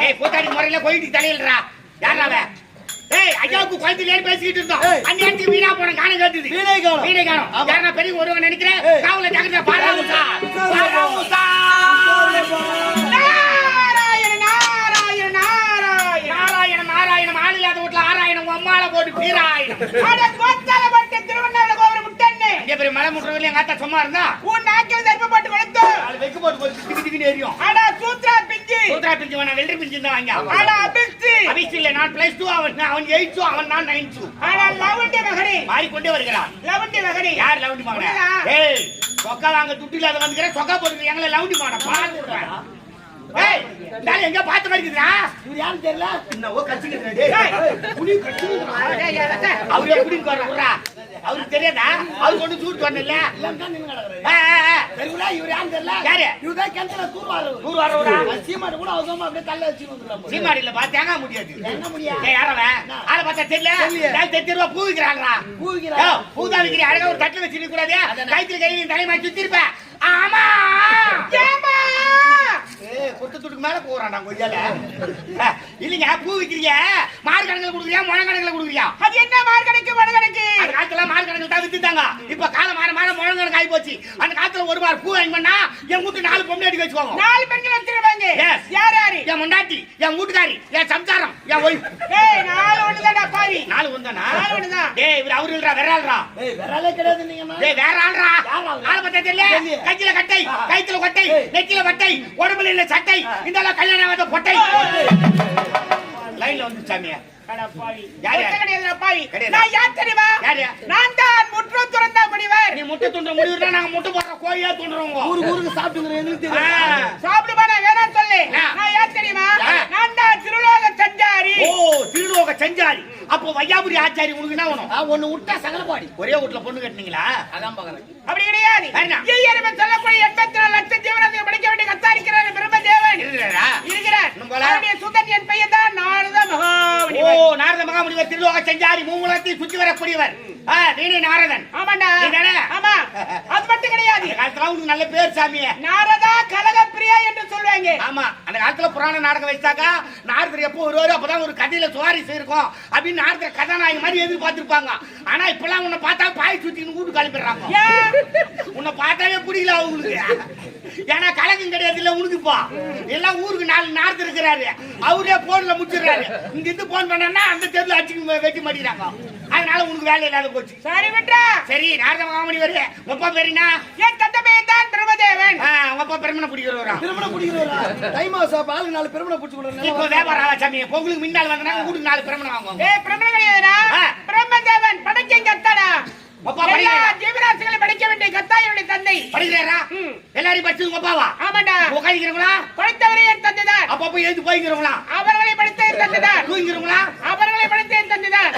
ஏய் கூத்தாடி முறையில கோயிலுக்கு தலையில்றா யாராவ ஏய் ஐயாவுக்கு கோயிலுக்கு ஏறி பேசிக்கிட்டு இருந்தோம் அந்த இடத்துக்கு வீணா போன காணம் கேட்டுது வீணை காணோம் யாரா பெரிய ஒருவன் நினைக்கிறேன் காவல ஜாக்கிரதை பாராமுசா நாராயணம் ஆள் இல்லாத வீட்டுல ஆராயணம் அம்மால போட்டு பீராயணம் திருவண்ணாமலை கோபுரம் முட்டன்னு இங்க பெரிய மலை முட்டுறதுல எங்க அத்தா சும்மா இருந்தா உன் நாக்கில் தர்ப்பப்பட்டு வளர்த்தோ வெக்கு போட்டு திக்கு எரியும் ஆனா சூத்ரா பிஞ்சு வேணா வெள்ளரி பிஞ்சு தான் வாங்க ஆனா அபிஸ்ட் இல்ல நான் +2 அவன் 8 அவன் நான் 9 ஆனா லவண்டி மகனே மாறிக்கொண்டே வருகிறான் லவண்டி மகனே யார் லவண்டி மகனே ஏய் சொக்கா வாங்க துட்டு இல்லாத வந்துக்கற சொக்கா போட்டு எங்களை லவண்டி மகன பாத்துறேன் ஏய் டால எங்க பாத்து வருதுடா இவரு யாரும் தெரியல என்னவோ கச்சிக்குறே டேய் புடி கச்சிக்குறா டேய் அவரே புடி கொறறா அவருக்கு தெரியாதா அவர் கொண்டு சூட் பண்ணல இல்லன்னா நின்னு நடக்குறே தெரியல இவரு யாரும் தெரியல யாரு இவதான் கிணத்துல தூர் வரவரா சீமாடு கூட அவசரமா அப்படியே தள்ள வச்சு வந்துறாங்க சீமாடு இல்ல பாத்தாங்க முடியாது என்ன முடியாது ஏய் யாரவ ஆள பார்த்தா தெரியல டேய் 30 ரூபாய் பூ விக்கறாங்கடா பூதா விக்கறி அழகா ஒரு தட்டுல வச்சிருக்க கூடாதே கைத்துல கையில தலைமா சுத்தி இருப்ப ஆமா ஏமா ஏய் கொட்டத்துக்கு மேல போறான்டா கொய்யால இல்லங்க பூ விக்கிறீங்க மார் கணக்குல குடுக்குறியா முழ கணக்குல குடுக்குறியா அது என்ன மார் கணக்கு முழ கணக்கு அந்த காலத்துல மார் கணக்குல தான் வித்துட்டாங்க இப்ப கால மாற முழ கணக்கு ஆயி போச்சு அந்த காலத்துல ஒரு மார் பூ வாங்கி பண்ணா என் வீட்டு 4 பொம்பளை அடி வச்சுவாங்க 4 பெண்கள் வச்சிருவாங்க யார் யாரு என் முண்டாட்டி என் வீட்டுக்காரி என் சம்சாரம் என் ஒய்ஃப் ஏய் 4 ஒண்ணுதாடா பாவி 4 ஒண்ணுதானா 4 ஒண்ணுதான் டேய் இவர் அவரு இல்லடா வேறாள்டா ஏய் வேறாளே கிடையாது நீங்க டேய் வேறாள்டா ஆள பத்த தெரியல கையில கட்டை கைத்துல கட்டை நெத்தில வட்டை உடம்புல இல்ல சட்டை இதெல்லாம் கல்யாணம் ஆகாத பொட்டை லைன்ல வந்து சாமியா அட பாவி யாரு கிடையாதுடா பாவி நான் யார் தெரியுமா யாரு நான் தான் முற்று துறந்தா முடிவர் நீ முட்டை துண்ட முடிவறா நாங்க முட்டை போற கோயியா துண்டறோங்க ஊருக்கு சாப்பிடுங்க எங்களுக்கு தெரியும் சாப்பிடுமா நான் வேணா சொல்லு நான் யார் தெரியுமா நான் தான் திருலோக சஞ்சாரி ஓ திருலோக சஞ்சாரி அப்போ வையாபுரி ஆச்சாரி உங்களுக்கு என்ன வேணும் ஒன்னு விட்டா சகலபாடி ஒரே வீட்ல பொண்ணு கட்டினீங்களா அதான் பாக்குறேன் அப்படி கிடையாது ஏயரமே சொல்லக்கூடிய 84 லட்சம் ஜீவராசியை படைக்க வேண்டிய கத்தாரிக்கிறார் பிரம்மதேவன் இருக்கிறார் நம்மளுடைய சுதன்யன் பையன் தான் நாரத மகாமுனி ஓ நாரத மகாமுனிவர் திருலோக சஞ்சாரி மூலத்தை சுத்தி வரக்கூடியவர் நீனே நாரதன் ஆமாடா ஆமா அது மட்டும் கிடையாது காலத்துல உங்களுக்கு நல்ல பேர் சாமி நாரதா கலகப்பிரியா என்று சொல்வாங்க ஆமா அந்த காலத்துல புராண நாடகம் வச்சாக்கா நாரதர் எப்போ வருவாரு அப்பதான் ஒரு கதையில சுவாரஸ்யம் இருக்கும் அப்படின்னு நாரதர் கதாநாயகி மாதிரி எதிர்பார்த்திருப்பாங்க ஆனா இப்பெல்லாம் உன்னை பார்த்தா பாய் சுத்தின்னு கூட்டு கிளம்பிடுறாங்க உன்னை பார்த்தாவே பிடிக்கல அவங்களுக்கு ஏன்னா கலகம் கிடையாது இல்ல உனக்குப்பா எல்லாம் ஊருக்கு 4 நாரதர் இருக்கிறாரு அவரே போன்ல முடிச்சிடுறாரு இங்க இருந்து போன் பண்ணா அந்த தெருல அடிச்சு வெட்டி மாட்டிக்கிறாங்க அதனால உனக்கு வேலை இல்லாத போச்சு சரி விட்டா சரி நாரத மகாமுனி வருது உப்பா பேரினா என் தட்ட பேர் தான் பிரம்மதேவன் உப்பா பெருமனை பிடிக்கிறவரா பெருமனை பிடிக்கிறவரா தைமாசா பால் 4 பெருமனை பிடிச்சு கொடுறேன் இப்போ வியாபாரம் சாமி பொங்கலுக்கு முன்னால வந்தனா கூடு 4 பெருமனை வாங்குவாங்க ஏய் பெருமனை கிடையாதுடா பிரம்மதேவன் படைக்க கத்தடா உப்பா படிக்கிறா ஜீவராசிகளை படைக்க வேண்டிய கத்தாயுடைய தந்தை படிக்கிறாரா எல்லாரும் படிச்சது உப்பாவா ஆமாடா உட்கார்ந்திருக்கீங்களா படித்தவரே என் தந்தைதான் அப்ப போய் எழுந்து போய்க்கிறீங்களா அவர்களை படித்த என் தந்தைதான் தூங்கிக்கிறீங்களா அவர்களை படித்த என் தந்தைதான்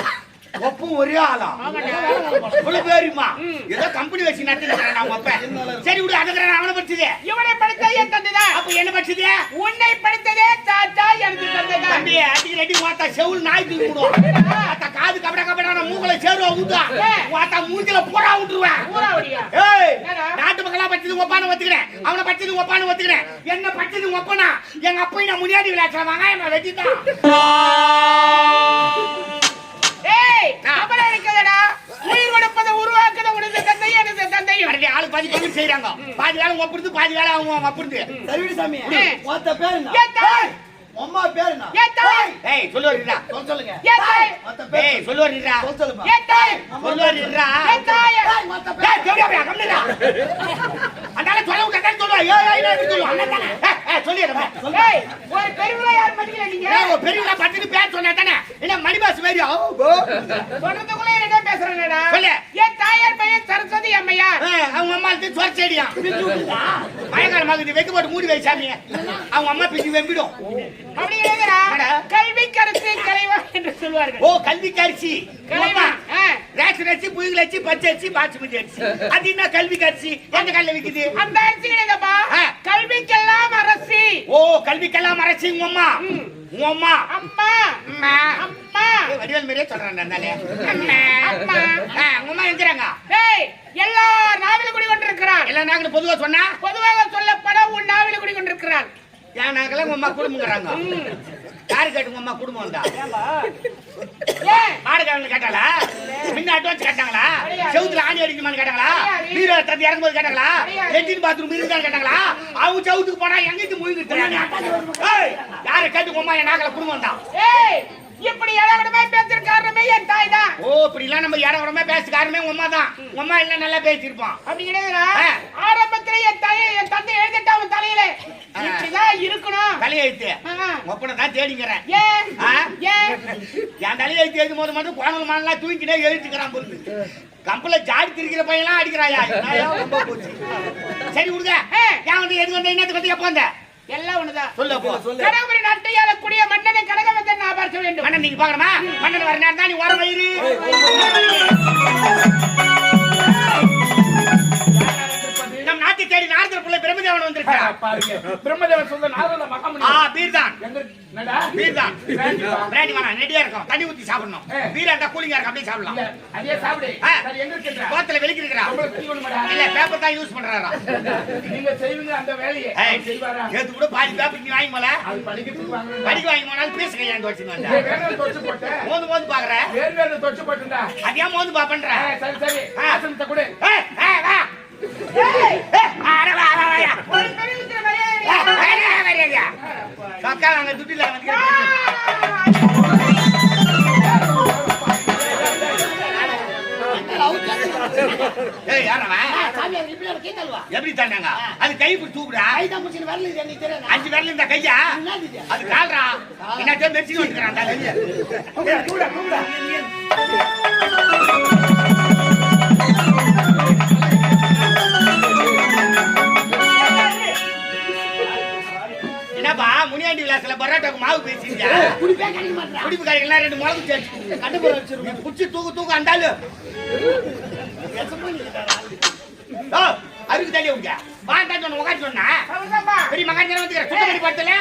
ஒப்பும் ஒரே ஆளா இவ்வளவு பேருமா ஏதோ கம்பெனி வச்சு நடத்திக்கிறான் அவங்க அப்ப சரி விடு அதுக்குறான் அவனை படிச்சதே இவனை படித்ததே என் தந்தைதான் அப்ப என்ன படிச்சதே உன்னை படித்ததே தாத்தா எனக்கு தந்தைதான் தம்பி அடிக்கு ரெடி மாத்தா செவுல் நாய் தூக்கி விடுவான் அத்த காது கபட கபடான மூங்கல சேருவா ஊதா வாத்தா மூஞ்சில போறா விட்டுருவேன் ஏய் நாட்டு மக்களா படிச்சது ஒப்பான ஒத்துக்கிறேன் அவனை படிச்சது ஒப்பான ஒத்துக்கிறேன் என்ன படிச்சது ஒப்பனா எங்க அப்பா நான் முன்னாடி விளையாடுற வாங்க நான் வெட்டிட்டான் ஏய் கபட இருக்கடா உயிர் கொடுப்பத உருவாக்குத உனது தந்தை எனது தந்தை அடே ஆளு பாதி பங்கு செய்றாங்க பாதி வேலை ஒப்புறது பாதி வேலை அவங்க ஒப்புறது சரிவிடு சாமி மொத்த பேர் என்ன ஏய் தாய் அம்மா பேர் என்ன ஏய் தாய் ஏய் சொல்லுவீரா சொல்லுங்க ஏய் தாய் மொத்த பேர் ஏய் சொல்லுவீரா சொல்லுமா ஏய் தாய் சொல்லுவீரா ஏய் தாய் மொத்த பேர் ஏய் தேவடியா கம்மிடா அந்தால சொல்ல விட்டா சொல்லுவா ஏய் ஏய் சொல்லுவா அண்ணா ஏய் சொல்லிடுறா ஏய் ஒரு பெரியவளா யார் மடிக்கல நீங்க ஏய் பெரியவளா பத்திட்டு பேர் சொன்னா தானே என்ன மணிபாஸ் வேறியா சொல்றதுக்குள்ள என்ன பேசுறேடா சொல்லு ஏய் தாயார் பையன் சரஸ்வதி அம்மையார் அவங்க அம்மா வந்து சொர்ச்சேடியா பிஞ்சு விடுடா பயங்கர மகதி வெக்கு போட்டு மூடி வை சாமி அவங்க அம்மா பிஞ்சு வெம்பிடும் அப்படி இல்லங்கடா கல்வி கரிசி கலைவா என்று சொல்வார்கள் ஓ கல்வி கரிசி கலைவா ரேஷன் அரிசி புயல் அரிசி பச்சை அரிசி பாசுமதி அரிசி அது என்ன கல்வி கரிசி எந்த கல்ல விக்குது அந்த அரிசி கிடையாதுப்பா கல்விக்கெல்லாம் அரசி ஓ கல்விக்கெல்லாம் அரசி உங்க அம்மா உங்க அம்மா அம்மா அம்மா அம்மா வடிவேல் மாதிரியே சொல்றானே அந்தாலே அம்மா அம்மா உங்க அம்மா எங்கறாங்க டேய் எல்லா நாவில குடி கொண்டிருக்கிறார் எல்லா நாவில பொதுவா சொன்னா பொதுவாக சொல்லப்பட உன் நாவில குடி கொண்டிருக்கிறார் ஏன் நாங்களே உங்க அம்மா குடும்பங்கறாங்க யாரு கேட்டு உங்க அம்மா குடும்பம் வந்தா மாடு காவல் கேட்டாங்களா முன்ன அட்வான்ஸ் கேட்டாங்களா செவுத்துல ஆணி அடிக்குமான்னு கேட்டாங்களா வீர தந்தி இறங்கும்போது கேட்டாங்களா லெட்டின் பாத்ரூம் இருந்தான்னு கேட்டாங்களா அவங்க செவுத்துக்கு போனா எங்கிட்டு முழுங்கிட்டு யாரை கேட்டு உங்க அம்மா என் நாக்கல குடும்பம் வந்தா இப்படி இடவிடமே பேசுற காரணமே என் தாய் தான். ஓ இப்படி எல்லாம் நம்ம இடவிடமே பேச காரணமே உமா தான். உமா இல்ல நல்லா பேசிருப்பான். அப்படி கிடையாதுடா. ஆரம்பத்துல என் தந்தை எழுதிட்டா அவன் தலையில இப்படிதான் இருக்கணும். தலையெழுத்து ஒப்பனை தான் தேடிக்கிறேன். என் தலையெழுத்து எழுதும் போது மட்டும் கோணல் மானெல்லாம் தூக்கிட்டே எழுதிக்கிறான் பொருள். கம்பல ஜாடி திரிக்கிற பையெல்லாம் அடிக்கிறாயா? சரி விடுங்க. ஏன் வந்து எது வந்து என்னத்துக்கு வந்து எப்போ வந்த? எல்லாம் ஒண்ணுதான். சொல்லு போ. கடவுளின் நாட்டை ஆளக்கூடிய மன்னனை கனகவந்தன் நான் பார்க்க வேண்டும். மன்னன் நீங்க பாக்கணுமா? மன்னன் வர நேரம் தான் நீ வர வயிறு. நம் நாட்டை தேடி நாரதர் பிள்ளை பிரம்மதேவன் வந்திருக்கார். பாருங்க. பிரம்மதேவன் சொல்ற நாரத மகாமுனி. பீர்தான். என்னடா? பீர்தான். பிராண்டி வாங்க ரெடியா இருக்கும். தண்ணி ஊத்தி சாப்பிடணும். பீரா அந்த கூலிங்கா இருக்கு அப்படியே சாப்பிடலாம். அதே சாப்பிடு. சரி எங்க இருக்கற? கோத்துல வெளிக்கு இருக்கறா. இல்ல பேப்பர் தான் யூஸ் பண்றாரா. நீங்க செய்வீங்க அந்த வேலையை. செய்வாரா? ஏத்து கூட பாதி பேப்பர் நீ வாங்கி மல. அது படிக்கிறதுக்கு வாங்க. படிக்க வாங்கி போனாலும் பீஸ் கையாண்டு வச்சிட்டு வந்தா. வேற தொச்சு போட்ட. மோந்து பாக்குற. வேற தொச்சு போட்டுடா. அதே மோந்து பண்ற. சரி சரி. ஆசனத்தை கொடு. வா. அட வா. ஒரு பெரிய மரியாதை. சக்கா வாங்க துட்டில வந்து. ஏய் யாரவா? சாமி ரிப்ளேல கேட்டல்வா. எப்படி தாண்டாங்க? அது கை பிடி தூக்குடா. கை தான் முச்சின வரல இது நீ தெரியல. 5 விரல் இந்த கையா? அது கால்ரா. இன்னட்டே மெர்சி வந்துக்கறான் அந்த கையா. கூடா. என்னப்பா முனியாண்டி விலாசல பரோட்டாக்கு மாவு பேசிங்க. குடிப்பே கடிக்க மாட்டறா. குடிப்பு கறியெல்லாம் ரெண்டு மிளகு சேர்த்து கண்டுபுற வச்சிரு. புடிச்சு தூக்கு அந்தாளு. அதுக்கு தள்ளி விடுங்க. வாண்டா சொன்ன உட்காந்து சொன்னா. பெரிய மகான் வந்துக்கிற சுத்தம் பண்ணி பார்த்தல.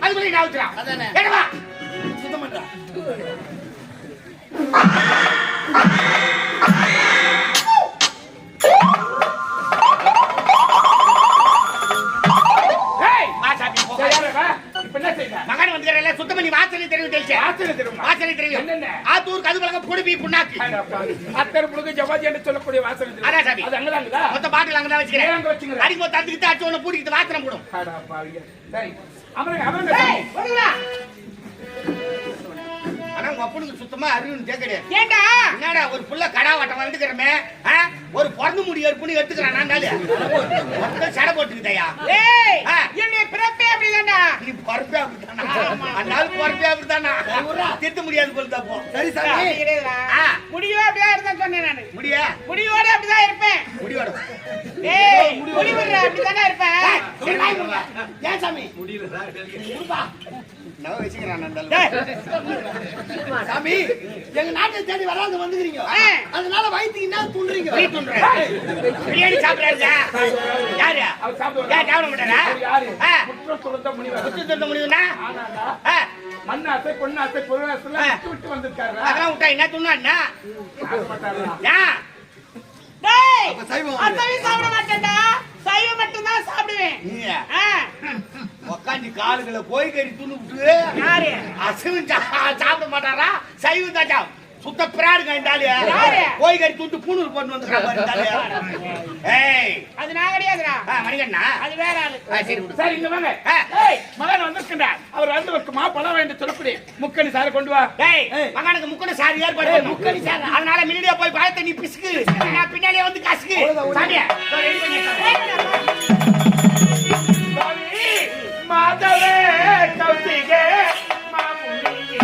அதுக்குள்ள நான் ஊத்துறான். அதானே. ஏடா சுத்தம் பண்றா. மகன் வந்துக்கிறல சுத்தம் பண்ணி வாசனை தெரியும். வாசனை தெரியும். ஆத்தூருக்கு அது பழக பொடிப்பி புண்ணாக்கு. அத்தர் புழுகு ஜவாதி என்று சொல்லக்கூடிய வாசனை தெரியும். அதான் சாமி. அது அங்கதாங்கதா? மொத்த பாட்டில் அங்கதான் வச்சுக்கிறேன். அடிக்கு போது தந்துக்கிட்டு அடிச்சு ஒன்று பூட்டிக்கிட்டு வாசனை போடும். சரி அமருங்க. ஆனா உங்க அப்பனுக்கு சுத்தமா அறிவுன்னு கேட்கலையே. ஏண்டா? என்னடா ஒரு புள்ள கடா வட்டம் வந்துக்கிறமே ஒரு பிறந்து முடி எடுப்புன்னு எடுத்துக்கிறான் நாண்டாலே. சடை போட்டுக்கிட்டயா? ஏய் என்னுடைய பிறப்பே அப்படிதான்டா. நீ பிறப்பே அப்படிதானா? அந்தாலும் பிறப்பே அப்படிதானா? திருத்த முடியாது போல தப்போ. சரி சாமி. முடியோ அப்படிதான் இருந்தா சொன்னேன் நானு. முடியோட அப்படிதான் இருப்பேன். முடியோட. ஏய் முடிவுற அப்படிதானே இருப்பேன். ஏன் சாமி? முடியலடா. குடுப்பா. நான் வெச்சிக்கிறேன் நாண்டால. சாமி எங்க நாட்டை தேடி வராங்க வந்துக்கிறீங்க. அதனால வயித்துக்கு என்ன துன்றீங்க? நீ துன்ற. பிரியாணி சாப்பிடுறாருங்க. யாரு? அவர் சாப்பிடுவாரு. ஏன் சாப்பிட மாட்டாரா? யாரு? முற்றத்துறந்த முனிவர். முற்றத்துறந்த முனிவர்னா? ஆனாடா. மண்ணாசை பொன்னாசை பொருளாசை விட்டு வந்திருக்காரு. அதான் விட்டா என்ன துண்ணா? ஏன்? டேய் அப்ப சைவம் சாப்பிட மாட்டேன்டா. சைவம் மட்டும் தான் சாப்பிடுவேன். உக்காந்து காலுகளை போய் கறி துண்ணு விட்டு யாரு அசைவம் சாப்பிட மாட்டாரா? சைவம் தான் சுத்த பிராடுங்க இருந்தாலே. போய் கறி துண்டு பூணூர் போட்டு வந்துருக்காங்க. அது நான் கிடையாதுடா. மணிகண்ணா அது வேற ஆளு. சரி சரி இங்க வாங்க. மகன் வந்திருக்கின்றார். அவர் வந்து ஒரு பழம் வேண்டு சொல்லக்கூடிய முக்கணி சாரை கொண்டு வா. மகனுக்கு முக்கணி சாரி ஏற்பாடு. முக்கணி சார் அதனால மினிடியா போய் பழத்தை நீ பிசுக்கு. நான் பின்னாடியே வந்து கசுக்கு. சாமியா மாதவே கௌசிகே மாமுனியே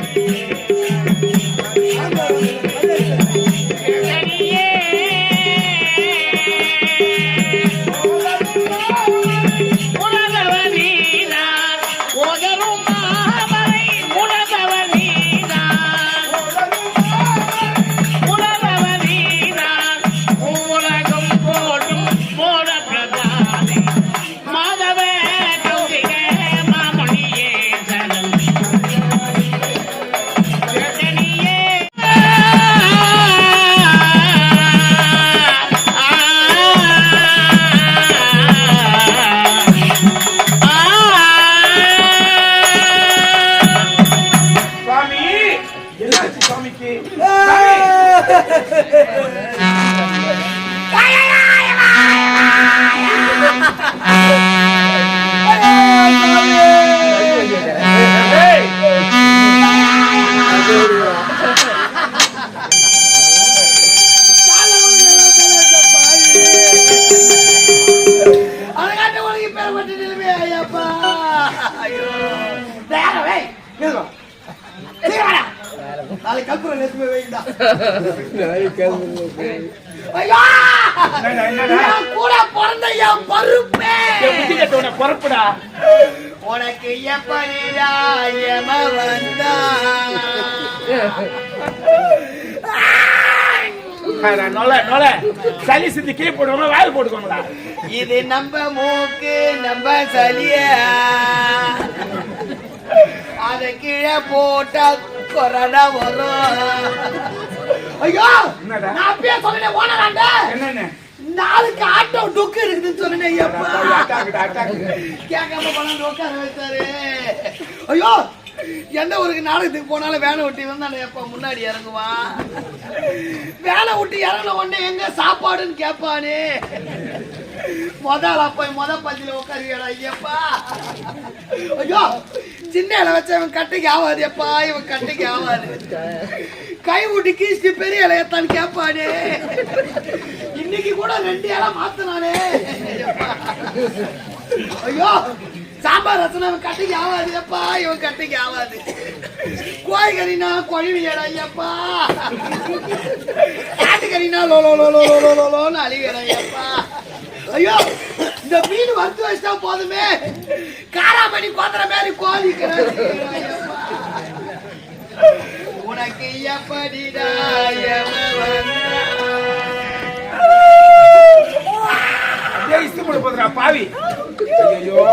Thank you. நாளைக்கு கற்பூரம் நேத்து வைங்கடா. கூட பிறந்த என் பருப்பே பொறுப்புடா. உனக்கு எப்படிடா எம வந்தா நொல சளி சிந்தி கீழே போடுவோம் வாயில் போட்டுக்கோங்களா. இது நம்ம மூக்கு நம்ம சளிய அத கீழே போட்டா கொரோனா வரும். ஐயோ நான் அப்பயே சொன்னேன் ஓனராண்ட என்னன்னு நாளுக்கு ஆட்டோ டுக்கு இருக்குதுன்னு சொன்னேன். கேட்காம பணம் உட்கார வச்சாரு. ஐயோ எந்த ஊருக்கு நாடகத்துக்கு போனாலும் வேலை விட்டு வந்தானே எப்ப முன்னாடி இறங்குவான். வேலை விட்டு இறங்கின உடனே எங்க சாப்பாடுன்னு கேட்பானே. முதல்ல போய் பந்தில உட்காருவியடா ஐயப்பா. ஐயோ சின்ன இலை வச்ச இவன் கட்டைக்கு ஆகாது எப்பா. இவன் கட்டைக்கு ஆகாது. கை விட்டு கீழ்ச்சி பெரிய இலையத்தான் கேட்பானே. இன்னைக்கு கூட 2 இலை மாத்தினானே. ஐயோ சாம்பார் ரசம் இவன் கட்டைக்கு ஆகாது எப்பா. இவன் கட்டைக்கு ஆகாது. கோழிக்கறினா கொழுவியடா ஐயப்பா. காட்டுக்கறினா லோலோன்னு அழிவியடா ஐயப்பா. ஐயோ இந்த மீன் வறுத்து வச்சா போதுமே காராமணி கோத்திர மாதிரி கோழிக்கிறான். உனக்கு எப்படிடா போதுரா பாவி. ஐயோ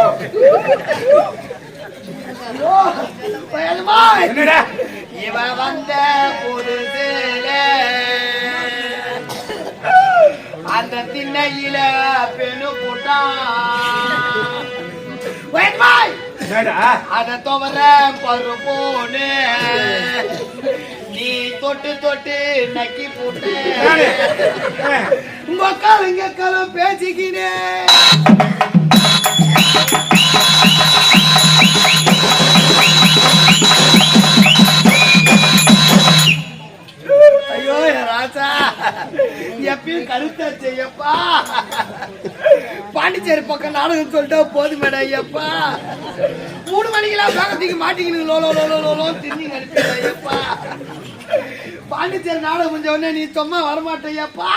என்னடா இவ வந்த புதுசுல அந்த திண்ணையில பெண்ணு போட்டான். அத தவிர பருப்போனு நீ தொட்டு தொட்டு நக்கி போட்டு உங்க இங்க காலம் பேசிக்கினேன். ஐயோ ராசா எப்பயும் கருத்தாச்சு ஐயப்பா. பாண்டிச்சேரி பக்கம் நாடகம் சொல்லிட்டா போதும் மேடம் ஐயப்பா. 3 மணிக்கெல்லாம் வேகத்துக்கு மாட்டிக்கினு லோலோ தின்னிங்க அனுப்பிடுற ஐயப்பா. பாண்டிச்சேரி நாடகம் முடிஞ்ச உடனே நீ சும்மா வரமாட்டேயப்பா.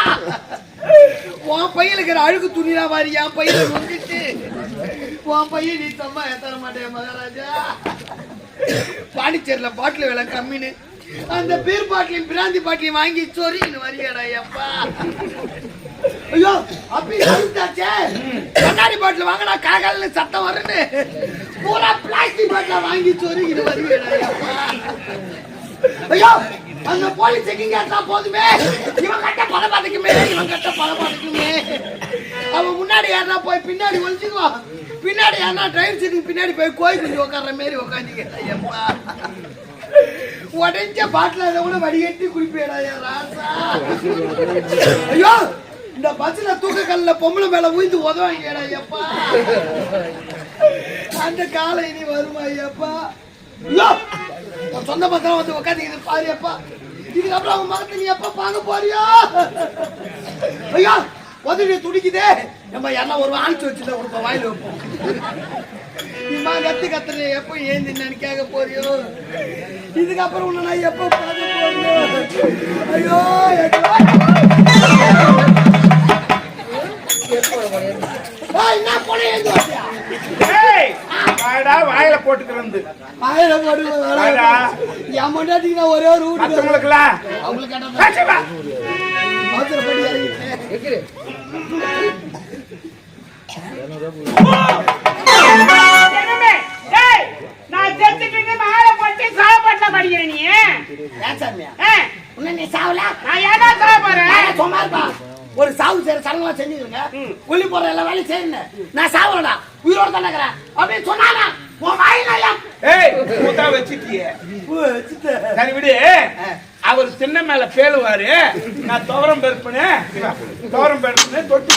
உன் பையில இருக்கிற அழுக்கு துணியா மாதிரி என் பையில வந்துட்டு உன் பையன் நீ சும்மா ஏத்தர மாட்டேன் மகாராஜா. பாண்டிச்சேரியில பாட்டில் விலை கம்மின்னு அந்த பீர் பாட்டிலையும் பிராந்தி பாட்டிலையும் வாங்கி சொரின்னு வரியாடா ஐயப்பா. ஐயோ அப்படி கண்ணாடி பாட்டில் வாங்கினா காகால சத்தம் வருன்னு பூரா பிளாஸ்டிக் பாட்டில வாங்கி சொரின்னு வரியாடா ஐயப்பா. ஐயோ அந்த போலீஸ் செக்கிங் ஏற்றா போதுமே இவன் கட்ட பல பாத்துக்குமே. அவன் முன்னாடி ஏறா போய் பின்னாடி ஒழிச்சுக்குவான். பின்னாடி ஏன்னா டிரைவர் சீட்டுக்கு பின்னாடி போய் கோயில் குஞ்சு உட்கார்ற மாரி உட்காந்துக்கிறேன் ஐயப்பா. உடஞ்ச பாட்டில அதை கூட வடிகட்டி குடிப்பேடா ராசா. ஐயோ இந்த பஸ்ல தூக்க கல்ல பொம்பளை மேல ஊய்ந்து உதவாங்கடா ஐயப்பா. அந்த காலம் இனி வருமா ஐயப்பா. ஐயோ சொந்த பத்திரம் வந்து உட்காந்து பாரு அப்பா. இதுக்கப்புறம் அவன் மகத்தை நீ எப்ப பாங்க போறியா. ஐயோ உதவி துடிக்குதே. நம்ம யாரா ஒரு ஆணிச்சு வச்சுதான் ஒரு வாயில வைப்போம். நீமா கத்துற எப்ப ஏந்தின்னு கேட்க போறியோ. இதுக்கப்புறம் உன்னை நான் எப்ப பார்க்க போறியோ. ஐயோ என்ன போன வாயில போட்டுக்கிறது வாயில போட்டு என் மண்டாட்டிக்கு நான் ஒரே ஒரு வீட்டு அவங்களுக்கு அவசரப்படி இறங்கிட்டேன். நான் செத்துட்டு மாலை போட்டு சாவப்பட்ட படிக்கிறேன். நீ ஏன் சாமியா உன்ன நீ சாவல நான் ஏதா சாவ போறேன். சும்மா இருப்பா. ஒரு சாவு செய்யற சடங்கெல்லாம் செஞ்சுருங்க. கொல்லி போற எல்லா வேலையும் செய்யணும். நான் சாவலடா உயிரோட தானே இருக்கிறேன் அப்படின்னு சொன்னானா உன் வாயில வச்சுட்டியே விடு. அவர் சின்ன மேல பேலுவாரு. நான் துவரம் பெருப்புன்னு தொட்டு